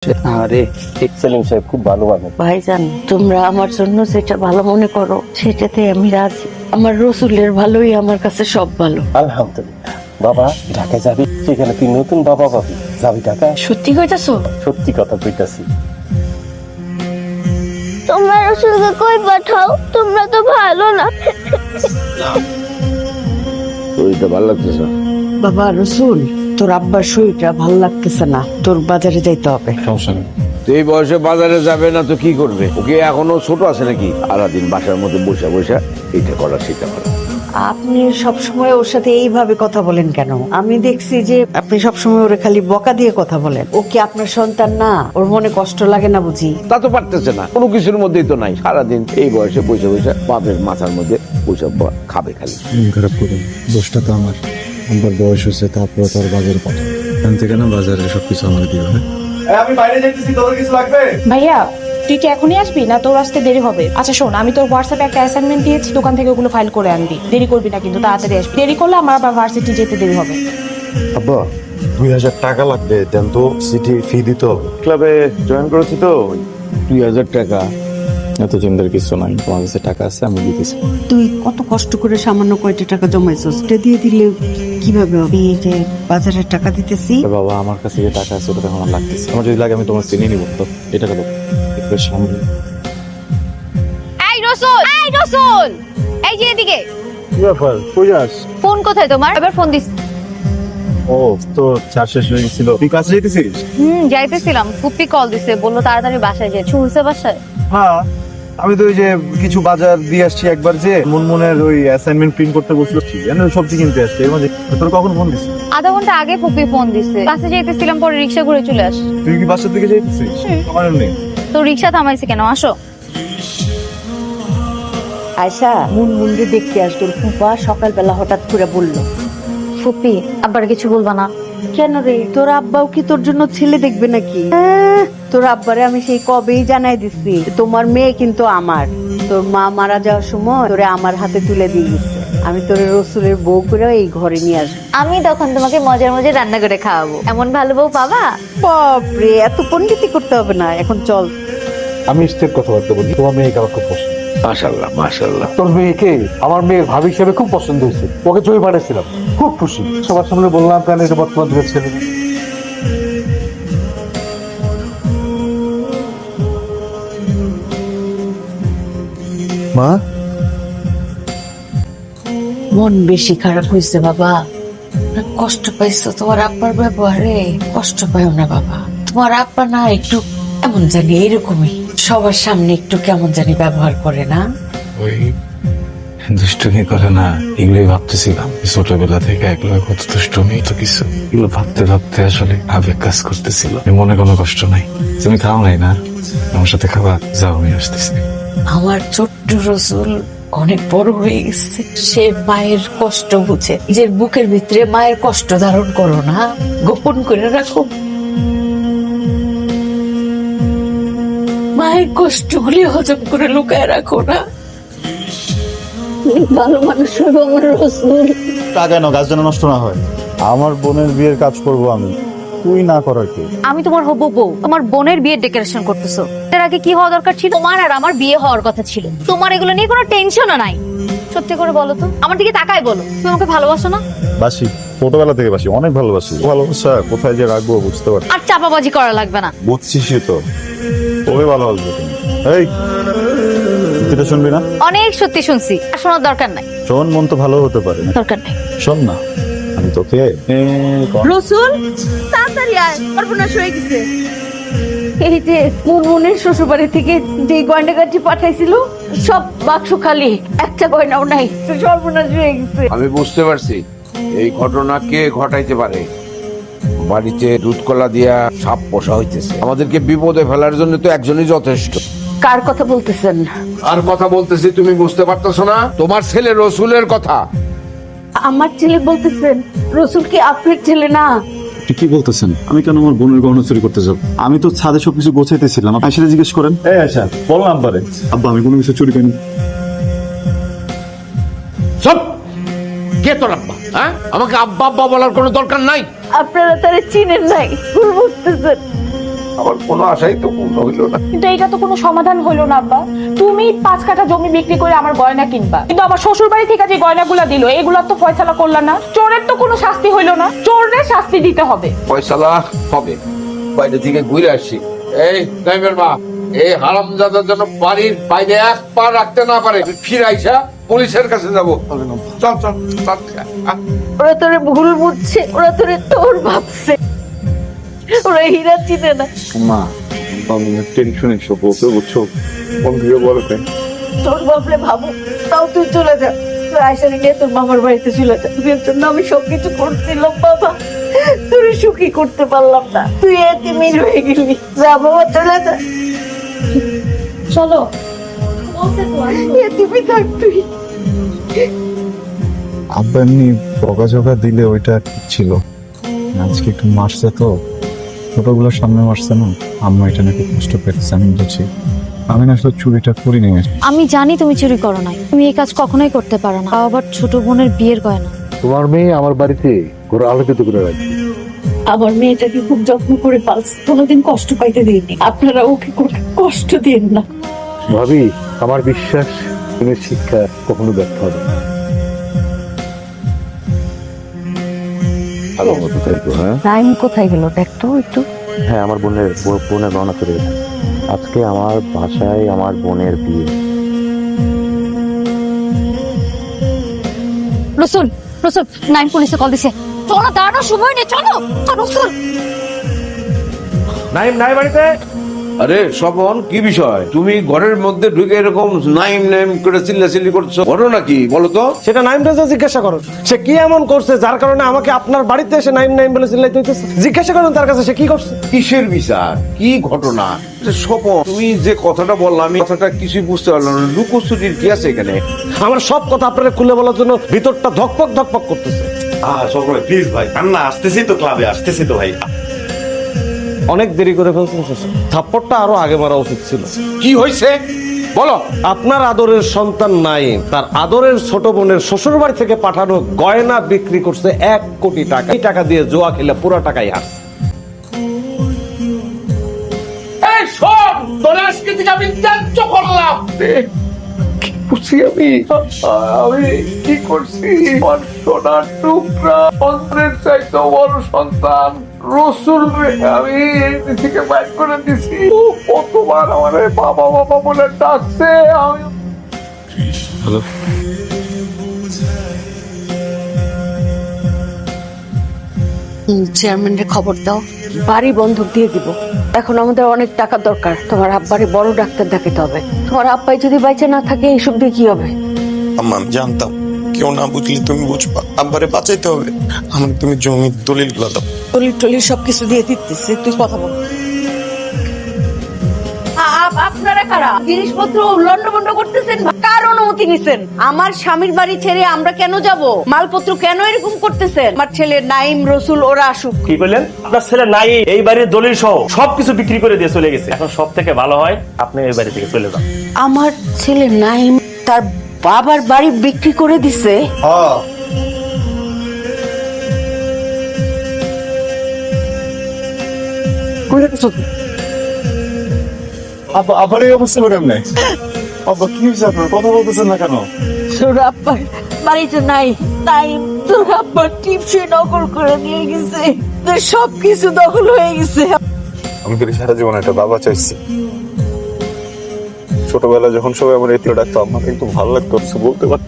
করছে। আরে সেলিম সাহেব খুব ভালো মানুষ। ভাইজান, তোমরা আমার জন্য যেটা ভালো মনে করো সেটাতে আমি রাজি। আমার রসুলের ভালোই আমার কাছে সব ভালো। আলহামদুলিল্লাহ। বাবা ঢাকায় যাবি, সেখানে তুই নতুন বাবা পাবি। যাবি ঢাকায়? সত্যি কইতাছো? সত্যি কথা কইতাছি। তোমরা রসুলকে কই পাঠাও? তোমরা তো ভালো না। শরীরটা ভালো লাগতেছে। বাবা রসুল, তোর আব্বার শরীরটা ভালো লাগতেছে না, তোর বাজারে যাইতে হবে। সমস্যা নেই। তো এই বয়সে বাজারে যাবে না তো কি করবে? ওকে এখনো ছোট আছে নাকি? সারাদিন বাসার মধ্যে বসে বসে এইটা করা সেটা করা। আপনি সবসময় ওর সাথে এইভাবে কথা বলেন কেন? আমি দেখছি যে আপনি সবসময় ওরে খালি বকা দিয়ে কথা বলেন। ও কি আপনার সন্তান না? ওর মনে কষ্ট লাগে না বুঝি? তা তো পারতেছে না, কোনো কিছুর মধ্যেই তো নাই। সারাদিন এই বয়সে বসে বসে বাপের মাথার মধ্যে বসে খাবে খালি। মন খারাপ করুন, দোষটা তো আমার। আমার বয়স হচ্ছে, তারপরে তার বাজারে পাঠান। এখান থেকে না বাজারে সবকিছু আমার দিও। আমি বাইরে যাইতেছি, তোর কিছু লাগবে? ভাইয়া তুই কি এখনই আসবি না তোর আসতে দেরি হবে? আচ্ছা শোন, আমি তোর হোয়াটসঅ্যাপে একটা অ্যাসাইনমেন্ট দিয়েছি, দোকান থেকে ওগুলো ফাইল করে আনবি। দেরি করবি না কিন্তু, তাড়াতাড়ি আসবি। দেরি করলে আমার আবার ভার্সিটি যেতে দেরি হবে। আব্বা 2000 টাকা লাগবে, দেন তো। সিটি ফি দিতে হবে। ক্লাবে জয়েন করেছি তো। 2000 টাকা? এত চিন্তার কিছু নাই, তোমার কাছে টাকা আছে, আমি দিতেছি। তুই কত কষ্ট করে সামান্য কয়টা টাকা জমাইছস, এটা দিয়ে দিলে কিভাবে হবে? এই যে বাজারের টাকা দিতেছি। বাবা আমার কাছে যে টাকা আছে ওটা আমার লাগতেছে। আমার যদি লাগে আমি তোমার চিনি নিব, তো এই টাকা দেবো একটু সামনে। এই রসুল, এই রসুল, এই যে এদিকে। কি ব্যাপার, কই যাস? ফোন কোথায় তোমার? এবার ফোন দিস। ও তো চার্জ শেষ হয়ে গেছিল। তুই কাছে যেতেছিস? যাইতেছিলাম, ফুপি কল দিছে, বললো তাড়াতাড়ি বাসায় যাই। শুনছে বাসায়? হ্যাঁ, আমি তো ওই যে কিছু বাজার দিয়ে আসছি একবার, যে মুনমুনের ওই অ্যাসাইনমেন্ট প্রিন্ট করতে বসেছি, সবজি কিনতে আসছি। এর মাঝে তোর কখন ফোন দিছিস? আধা ঘন্টা আগে ফুপি ফোন দিছে। বাসে যাইতেছিলাম, পরে রিক্সা ঘুরে চলে আস। তুই কি বাসার দিকে যাইতেছিস? আমার নেই তো রিক্সা থামাইছে কেন? আসো। আয়শা, মুনমুনকে দেখতে আসতো, ফুপা সকালবেলা হঠাৎ করে বললো। ফুপি আব্বার কিছু বলবা না? কেন রে, তোর আব্বাও কি তোর জন্য ছেলে দেখবে নাকি? তোর আব্বারে আমি সেই কবেই জানাই দিচ্ছি, তোমার মেয়ে কিন্তু আমার। তোর মা মারা যাওয়ার সময় তোরে আমার হাতে তুলে দিয়ে গেছে। আমি তোর রসুলের বউ করে এই ঘরে নিয়ে আসবো। আমি তখন তোমাকে মজার মজার রান্না করে খাওয়াবো। এমন ভালো বউ পাবা? বাপরে, এত পণ্ডিতি করতে হবে না, এখন চল। আমি স্টেপ কথাবার্তা বলি। তোমার মেয়েকে আমার খুব পছন্দ। মাশাআল্লাহ মাশাআল্লাহ। তোর মেয়েকে আমার মেয়ের ভাবি হিসেবে খুব পছন্দ হয়েছে। ওকে জয় পাঠিয়েছিলাম, খুব খুশি। সবার সামনে বললাম, কেন এটা বর্তমান যুগের ছেলে। মা, মন বেশি খারাপ হয়েছে বাবা? কষ্ট পাইছো তোমার আব্বার ব্যবহারে? কষ্ট পাইও না বাবা। তোমার আব্বা না একটু কেমন জানি এরকমই, সবার সামনে একটু কেমন জানি ব্যবহার করে না? ওই দুষ্টুমি করে না, এগুলোই ভাবতেছিলাম। ছোটবেলা থেকে একলা কত দুষ্টুমি, তো কিছু এগুলো ভাবতে ভাবতে আসলে আবেগ কাজ করতেছিল। মনে কোনো কষ্ট নাই। তুমি খাও নাই না? আমার সাথে খাবা? যাও, আমি আসতেছি। আমার ছোট্ট রসুল অনেক বড় হয়ে গেছে, সে মায়ের কষ্ট বুঝে। নিজের বুকের ভিতরে মায়ের কষ্ট ধারণ করো না, গোপন করে রাখো। মায়ের কষ্টগুলি হজম করে লুকায় রাখো না। ভালো মানুষ হবো আমার রসুল। টাকা নাও, গাছ যেন নষ্ট না হয়। আমার বোনের বিয়ের কাজ করব আমি, তুই না করার কি? আমি তোমার হবু বউ, তোমার বোনের বিয়ের ডেকোরেশন করতেছো। এর আগে কি হওয়া দরকার ছিল? তোমার আর আমার বিয়ে হওয়ার কথা ছিল। তোমার এগুলো নিয়ে কোনো টেনশনও নাই। সত্যি করে বলো তো, আমার দিকে তাকায় বলো, তুমি আমাকে ভালোবাসো না? বাসি, ছোটবেলা থেকে বাসি, অনেক ভালোবাসি। ভালোবাসা কোথায় যে রাখবো বুঝতে পারছি। আর চাপাবাজি করা লাগবে না। বুঝছিসই তো, তবে ভালোবাসবো তুমি। এই এটা শুনবি না? অনেক সত্যি শুনছি, আর শোনার দরকার নাই। শোন, মন তো ভালো হতে পারে না। দরকার নাই। শোন না, আমি তোকে রসুল তাড়াতাড়ি আয়, সর্বনাশ হয়ে গেছে। এই যে মুনমুনের শ্বশুরবাড়ি থেকে যে গয়নাগাটি পাঠাইছিল, সব বাক্স খালি, একটা গয়নাও নাই। সর্বনাশ হয়ে গেছে। আমি বুঝতে পারছি এই ঘটনা কে ঘটাইতে পারে। বাড়িতে দুধ কলা দিয়া সাপ পোষা হইতেছে। আমাদেরকে বিপদে ফেলার জন্য তো একজনই যথেষ্ট। কার কথা বলতেছেন? আর কথা বলতেছি, তুমি বুঝতে পারতেছো না? তোমার ছেলে রসুলের কথা। আমার ছেলে বলতেছেন? রসুল কি আপনার ছেলে না? আপনি কি বলতেছেন? আমি কেন আমার বোনের গহনা চুরি করতে যাব? আমি তো ছাদে সবকিছু গোছাইতেছিলাম। আপনি সেটা জিজ্ঞেস করেন। এই আচ্ছা, বললাম পারে আব্বা আমি কোনো কিছু চুরি করিনি। সব কে তোর আব্বা? হ্যাঁ, আমাকে আব্বা আব্বা বলার কোনো দরকার নাই। আপনারা তারা চিনেন নাই, ভুল বুঝতেছেন। আমার কোনো আশাই তো পূর্ণ হইল না। কিন্তু এটা তো কোনো সমাধান হলো না আব্বা। তুমি 5 কাঠা জমি বিক্রি করে আমার গয়না কিনবা, কিন্তু আমার শ্বশুর বাড়ি থেকে যে গয়নাগুলা দিল এগুলা তো ফয়সালা করলা না। চোরের তো কোনো শাস্তি হইলো না, চোরের শাস্তি দিতে হবে। ফয়সালা হবে, বাইরে থেকে ঘুরে আসছি। এই নাইমের মা, এই হারামজাদার জন্য বাড়ির বাইরে এক পা রাখতে না পারে, ফিরে আইসা পুলিশের কাছে যাবো। চল চল চল। ওরা তোরে ভুল বুঝছে, ওরা তোরে তোর ভাবছে, ওরা হীরা চিনে না। মা আমি টেনশনে সব বলতে বুঝছো, কোন দিকে বলো কেন? তোর ভাবলে ভাবো, তাও তুই চলে যা। তুই আয়সারে নিয়ে তোর মামার বাড়িতে চলে যা। তোর জন্য আমি সবকিছু করছিলাম বাবা, তোর সুখী করতে পারলাম না, তুই এতিমির হয়ে গেলি। যা বাবা, চলে যা। চলো। এতিমি থাক তুই। আব্বা এমনি বকাঝকা দিলে ওইটা ঠিক ছিল, আজকে একটু মারছে তো, ছোটগুলোর সামনে মারছে না, আম্মা এটা নাকি কষ্ট পেয়েছে। আমি বলছি আমি না আসলে চুরিটা করিনি। আমি জানি তুমি চুরি করো নাই, তুমি এই কাজ কখনোই করতে পারো না। তাও আবার ছোট বোনের বিয়ের গয়না। তোমার মেয়ে আমার বাড়িতে ঘরে আলোকিত করে রাখবে। আমার মেয়েটাকে খুব যত্ন করে পালছে, কোনোদিন কষ্ট পাইতে দিইনি। আপনারা ওকে কোনো কষ্ট দিন না। ভাবি, আমার বিশ্বাস তুমি শিক্ষা কখনো ব্যর্থ হবে না। ভালো মতো থাকো। হ্যাঁ টাইম কোথায় গেল দেখ তো একটু। হ্যাঁ, আমার বোনের গহনা চলে গেছে। আজকে আমার বাসায় আমার বোনের বিয়ে। রসুল, রসুল, 9 পুলিশে কল দিছে। চলো, দাঁড়ানো সময় নেই, চলো। রসুল, নাইম নাই বাড়িতে? আরে স্বপন, কি বিষয়? তুমি ঘরের মধ্যে ঢুকে এরকম নাইম নাইম করে চিল্লাচিল্লি করছো, ঘটনা কি বলো তো? সেটা নাইম রেজা জিজ্ঞাসা করুন, সে কি এমন করছে যার কারণে আমাকে আপনার বাড়িতে এসে নাইম নাইম বলে চিল্লাইতে হইতেছে? জিজ্ঞাসা করুন তার কাছে সে কি করছে। কিসের বিচার, কি ঘটনা? স্বপন, তুমি যে কথাটা বললাম আমি কথাটা কিছুই বুঝতে পারলাম না। লুকোচুরির কি আছে এখানে? আমার সব কথা আপনারা খুলে বলার জন্য ভিতরটা ধকপক ধকপক করতেছে। সকলে প্লিজ ভাই, কান্না আসতেছি তো, ক্লাবে আসতেছি তো ভাই। অনেক দেরি করে ফেলছেন শ্বশুর। থাপ্পড়টা আরো আগে মারা উচিত ছিল। কি হয়েছে বলো? আপনার আদরের সন্তান নাইম তার আদরের ছোট বোনের শ্বশুর বাড়ি থেকে পাঠানো গয়না বিক্রি করছে 1 কোটি টাকা। এই টাকা দিয়ে জোয়া খেলে পুরো টাকাই হারছে। এই শোন, তোর আজকে থেকে আমি ত্যায্য করলাম। কি করছি আমি কি করছি? আমার সোনার টুকরা, অন্ত্রের চাইতে বড় সন্তান রসুল আমি এই থেকে বাইর করে দিছি। ও কতবার আমার বাবা বাবা বলে ডাকছে। আমি হ্যালো, চেয়ারম্যানের খবর দাও, বাড়ি বন্ধক দিয়ে দিব। এখন আমাদের অনেক টাকা দরকার, তোমার আব্বারে বড় ডাক্তার দেখাতে হবে। তোমার আব্বাই যদি বাইচে না থাকে এইসব দিয়ে কি হবে? আম্মা, আমি জানতাম কেউ না বুঝলে তুমি বুঝবা, আব্বারে বাঁচাইতে হবে। আমার তুমি জমি দলিল গুলো দাও। টলির টলির সবকিছু দিয়ে দিতেছে, তুই কথা বল। আপনারা কারা জিনিসপত্র লন্ডভন্ড করতেছেন? কার অনুমতি নিছেন? আমার স্বামীর বাড়ি ছেড়ে আমরা কেন যাব? মালপত্র কেন এরকম করতেছেন? আমার ছেলে নাইম, রসুল ওরা আসুক। কি বললেন? আপনার ছেলে নাই এই বাড়ির দলিল সহ সবকিছু বিক্রি করে দিয়ে চলে গেছে। এখন সব থেকে ভালো হয় আপনি এই বাড়ি থেকে চলে যান। আমার ছেলে নাইম তার বাবার বাড়ি বিক্রি করে দিছে? আবার এই অবস্থা কেমনে? আব্বা কি হয়েছে আপনার? কথা বলতেছেন না কেন? তোর আব্বার বাড়িতে নাই, নাইম তোর আব্বার টিপসই নকল করে নিয়ে গেছে, তোর সবকিছু দখল হয়ে গেছে। আমি তো সারা জীবন একটা বাবা চাইছি। ছোটবেলা যখন সবাই আমার এতিও ডাকতো, আমাকে একটু ভালো লাগতো, বলতে পারতো